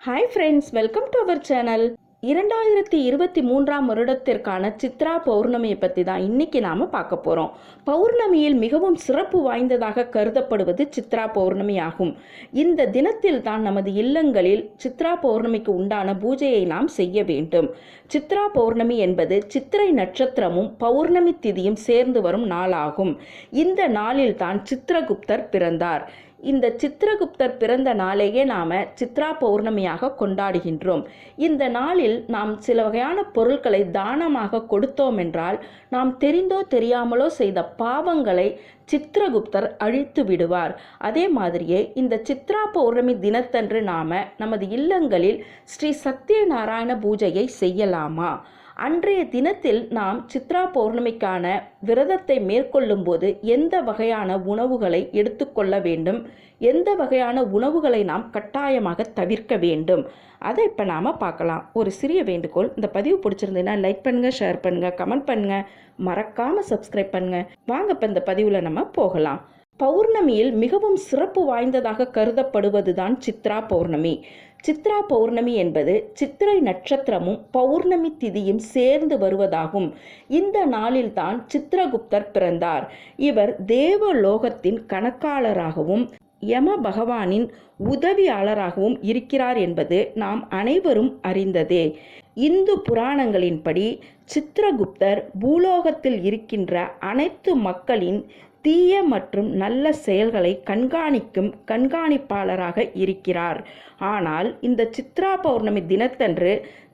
Hi friends, welcome to our channel. 2023ஆம் வருடத்திற்கான சித்ரா பௌர்ணமியை பற்றி தான் இன்னைக்கு நாம் பார்க்க போகிறோம். பௌர்ணமியில் மிகவும் சிறப்பு வாய்ந்ததாக கருதப்படுவது சித்ரா பௌர்ணமி ஆகும். இந்த தினத்தில் தான் நமது இல்லங்களில் சித்ரா பௌர்ணமிக்கு உண்டான பூஜையை நாம் செய்ய வேண்டும். சித்ரா பௌர்ணமி என்பது சித்திரை நட்சத்திரமும் பௌர்ணமி திதியும் சேர்ந்து வரும் நாளாகும். இந்த நாளில் தான் சித்ரகுப்தர் பிறந்தார். இந்த சித்ரகுப்தர் பிறந்த நாளையே நாம் சித்ரா பௌர்ணமியாக கொண்டாடுகின்றோம். இந்த நாளில் நாம் சில வகையான பொருட்களை தானமாக கொடுத்தோம் என்றால் நாம் தெரிந்தோ தெரியாமலோ செய்த பாவங்களை சித்ரகுப்தர் அழித்து விடுவார். அதே மாதிரியே இந்த சித்ரா பௌர்ணமி தினத்தன்று நமது இல்லங்களில் ஸ்ரீ சத்யநாராயண பூஜையை செய்யலாமா? அன்றைய தினத்தில் நாம் சித்ரா பௌர்ணமிக்கான விரதத்தை மேற்கொள்ளும் போது எந்த வகையான உணவுகளை எடுத்துக்கொள்ள வேண்டும், எந்த வகையான உணவுகளை நாம் கட்டாயமாக தவிர்க்க வேண்டும், அதை இப்போ நாம் பார்க்கலாம். ஒரு சிறிய வேண்டுகோள், இந்த பதிவு பிடிச்சிருந்ததுன்னா லைக் பண்ணுங்கள், ஷேர் பண்ணுங்கள், கமெண்ட் பண்ணுங்கள், மறக்காமல் சப்ஸ்கிரைப் பண்ணுங்கள். வாங்க இப்போ இந்த பதிவில் நம்ம போகலாம். பௌர்ணமியில் மிகவும் சிறப்பு வாய்ந்ததாக கருதப்படுவதுதான் சித்ரா பௌர்ணமி. சித்ரா பௌர்ணமி என்பது சித்திரை நட்சத்திரமும் பௌர்ணமி திதியும் சேர்ந்து வருவதாகும். இந்த நாளில்தான் சித்ரகுப்தர் பிறந்தார். இவர் தேவலோகத்தின் கணக்காளராகவும் யம பகவானின் உதவியாளராகவும் இருக்கிறார் என்பது நாம் அனைவரும் அறிந்ததே. இந்து புராணங்களின்படி சித்ரகுப்தர் பூலோகத்தில் இருக்கின்ற அனைத்து மக்களின் தீய மற்றும் நல்ல செயல்களை கண்காணிக்கும் கண்காணிப்பாளராக இருக்கிறார். ஆனால் இந்த சித்ரா பௌர்ணமி தினத்தன்று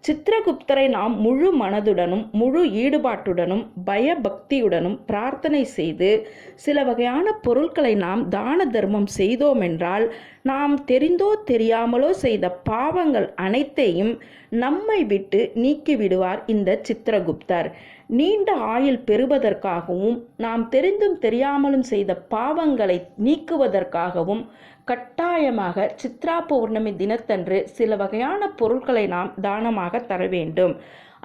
சித்ரகுப்தரை நாம் முழு மனதுடனும் முழு ஈடுபாட்டுடனும் பயபக்தியுடனும் பிரார்த்தனை செய்து சில வகையான பொருட்களை நாம் தான தர்மம் செய்தோம் என்றால் நாம் தெரிந்தோ தெரியாமலோ செய்த பாவங்கள் அனைத்தையும் நம்மை விட்டு நீக்கிவிடுவார் இந்த சித்ரகுப்தர். நீண்ட ஆயுள் பெறுவதற்காகவும் நாம் தெரிந்தும் தெரியாமலும் செய்த பாவங்களை நீக்குவதற்காகவும் கட்டாயமாக சித்ரா பௌர்ணமி தினத்தன்று சில வகையான பொருட்களை நாம் தானமாக தர வேண்டும்.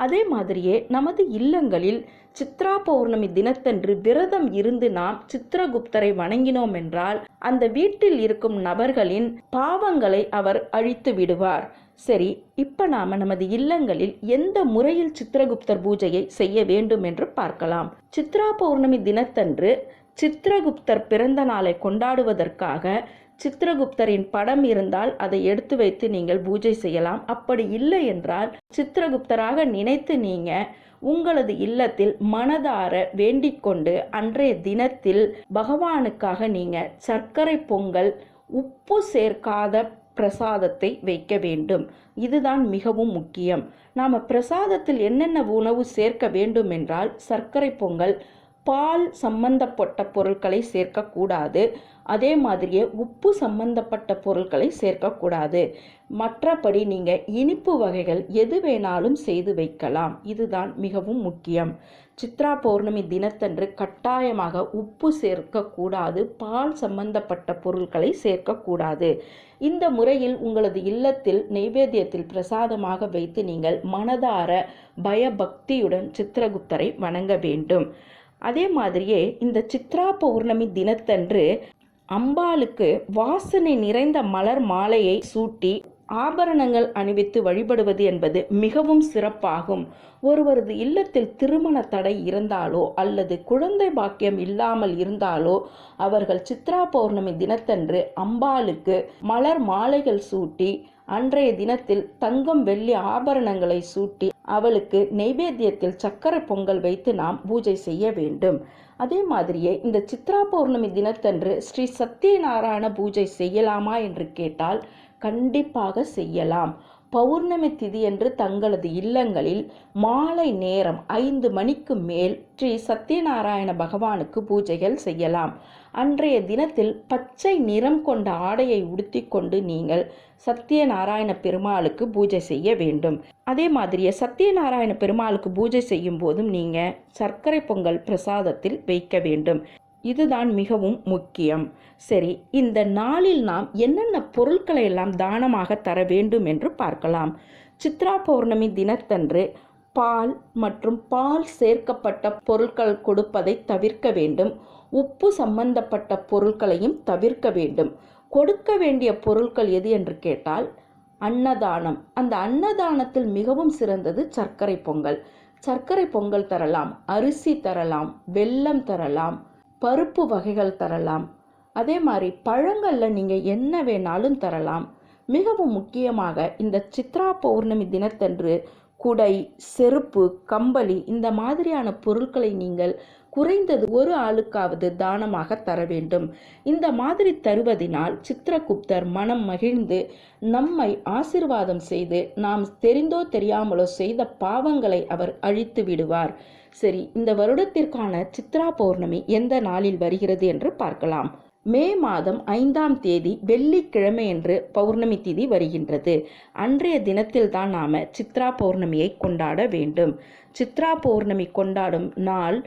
அதே மாதிரியே நமது இல்லங்களில் சித்ரா பௌர்ணமி தினத்தன்று விரதம் இருந்து நாம் சித்ரகுப்தரை வணங்கினோம் என்றால் அந்த வீட்டில் இருக்கும் நபர்களின் பாவங்களை அவர் அழித்து விடுவார். சரி, இப்போ நாம் நமது இல்லங்களில் எந்த முறையில் சித்ரகுப்தர் பூஜையை செய்ய வேண்டும் என்று பார்க்கலாம். சித்ரா பௌர்ணமி தினத்தன்று சித்ரகுப்தர் பிறந்த நாளை கொண்டாடுவதற்காக சித்ரகுப்தரின் படம் இருந்தால் அதை எடுத்து வைத்து நீங்கள் பூஜை செய்யலாம். அப்படி இல்லை என்றால் சித்ரகுப்தராக நினைத்து நீங்கள் உங்களது இல்லத்தில் மனதார வேண்டிக் கொண்டு அன்றைய தினத்தில் பகவானுக்காக நீங்கள் சர்க்கரை பொங்கல், உப்பு சேர்க்காத பிரசாதத்தை வைக்க வேண்டும். இதுதான் மிகவும் முக்கியம். நாம் பிரசாதத்தில் என்னென்ன உணவு சேர்க்க வேண்டும் என்றால் சர்க்கரை பொங்கல், பால் சம்பந்தப்பட்ட பொருட்களை சேர்க்கக்கூடாது. அதே மாதிரியே உப்பு சம்பந்தப்பட்ட பொருட்களை சேர்க்கக்கூடாது. மற்றபடி நீங்கள் இனிப்பு வகைகள் எது வேணாலும் செய்து வைக்கலாம். இதுதான் மிகவும் முக்கியம். சித்ரா பௌர்ணமி தினத்தன்று கட்டாயமாக உப்பு சேர்க்கக்கூடாது, பால் சம்பந்தப்பட்ட பொருட்களை சேர்க்கக்கூடாது. இந்த முறையில் உங்களது இல்லத்தில் நெய்வேத்தியத்தில் பிரசாதமாக வைத்து நீங்கள் மனதார பயபக்தியுடன் சித்ரகுப்தரை வணங்க வேண்டும். அதே மாதிரியே இந்த சித்ரா பௌர்ணமி தினத்தன்று அம்பாளுக்கு வாசனை நிறைந்த மலர் மாலையை சூட்டி ஆபரணங்கள் அணிவித்து வழிபடுவது என்பது மிகவும் சிறப்பாகும். ஒருவரது இல்லத்தில் திருமண தடை இருந்தாலோ அல்லது குழந்தை பாக்கியம் இல்லாமல் இருந்தாலோ அவர்கள் சித்ரா பௌர்ணமி தினத்தன்று அம்பாளுக்கு மலர் மாலைகள் சூட்டி அன்றைய தினத்தில் தங்கம் வெள்ளி ஆபரணங்களை சூட்டி அவளுக்கு நெய்வேத்தியத்தில் சக்கரை பொங்கல் வைத்து நாம் பூஜை செய்ய வேண்டும். அதே மாதிரியே இந்த சித்ரா பௌர்ணமி தினத்தன்று ஸ்ரீ சத்யநாராயண பூஜை செய்யலாமா என்று கேட்டால் கண்டிப்பாக செய்யலாம். பௌர்ணமி திதியன்று தங்களது இல்லங்களில் மாலை நேரம் 5 மணிக்கு மேல் ஸ்ரீ சத்யநாராயண பகவானுக்கு பூஜைகள் செய்யலாம். அன்றைய தினத்தில் பச்சை நிறம் கொண்ட ஆடையை உடுத்தி கொண்டு நீங்கள் சத்யநாராயண பெருமாளுக்கு பூஜை செய்ய வேண்டும். அதே மாதிரியே சத்யநாராயண பெருமாளுக்கு பூஜை செய்யும் போதும் நீங்கள் சர்க்கரை பொங்கல் பிரசாதத்தில் வைக்க வேண்டும். இதுதான் மிகவும் முக்கியம். சரி, இந்த நாளில் நாம் என்னென்ன பொருட்களை எல்லாம் தானமாக தர வேண்டும் என்று பார்க்கலாம். சித்ரா பௌர்ணமி தினத்தன்று பால் மற்றும் பால் சேர்க்கப்பட்ட பொருட்கள் கொடுப்பதை தவிர்க்க வேண்டும். உப்பு சம்பந்தப்பட்ட பொருட்களையும் தவிர்க்க வேண்டும். கொடுக்க வேண்டிய பொருட்கள் எது என்று கேட்டால் அன்னதானம். அந்த அன்னதானத்தில் மிகவும் சிறந்தது சர்க்கரை பொங்கல். சர்க்கரை பொங்கல் தரலாம், அரிசி தரலாம், வெல்லம் தரலாம், பருப்பு வகைகள் தரலாம். அதே மாதிரி பழங்களில் நீங்கள் என்ன வேணாலும் தரலாம். மிகவும் முக்கியமாக இந்த சித்ரா பௌர்ணமி தினத்தன்று குடை, செருப்பு, கம்பளி இந்த மாதிரியான பொருட்களை நீங்கள் குறைந்தது ஒரு ஆளுக்காவது தானமாக தர வேண்டும். இந்த மாதிரி தருவதினால் சித்திரகுப்தர் மனம் மகிழ்ந்து நம்மை ஆசிர்வாதம் செய்து நாம் தெரிந்தோ தெரியாமலோ செய்த பாவங்களை அவர் அழித்து விடுவார். சரி, இந்த வருடத்திற்கான சித்ரா பௌர்ணமி எந்த நாளில் வருகிறது என்று பார்க்கலாம். மே மாதம் 5ஆம் தேதி வெள்ளிக்கிழமை என்று பௌர்ணமி திதி வருகின்றது. அன்றைய தினத்தில் தான் நாம் சித்ரா பௌர்ணமியை கொண்டாட வேண்டும். சித்ரா பௌர்ணமி கொண்டாடும் நாள்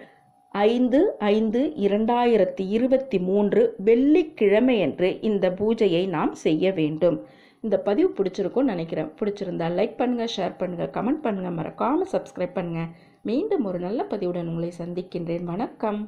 5/5/2023 வெள்ளிக்கிழமை என்று இந்த பூஜையை நாம் செய்ய வேண்டும். இந்த பதிவு பிடிச்சிருக்கும்னு நினைக்கிறேன். பிடிச்சிருந்தா லைக் பண்ணுங்கள், ஷேர் பண்ணுங்கள், கமெண்ட் பண்ணுங்கள், மறக்காமல் சப்ஸ்கிரைப் பண்ணுங்கள். மீண்டும் ஒரு நல்ல பதிவுடன் உங்களை சந்திக்கின்றேன். வணக்கம்.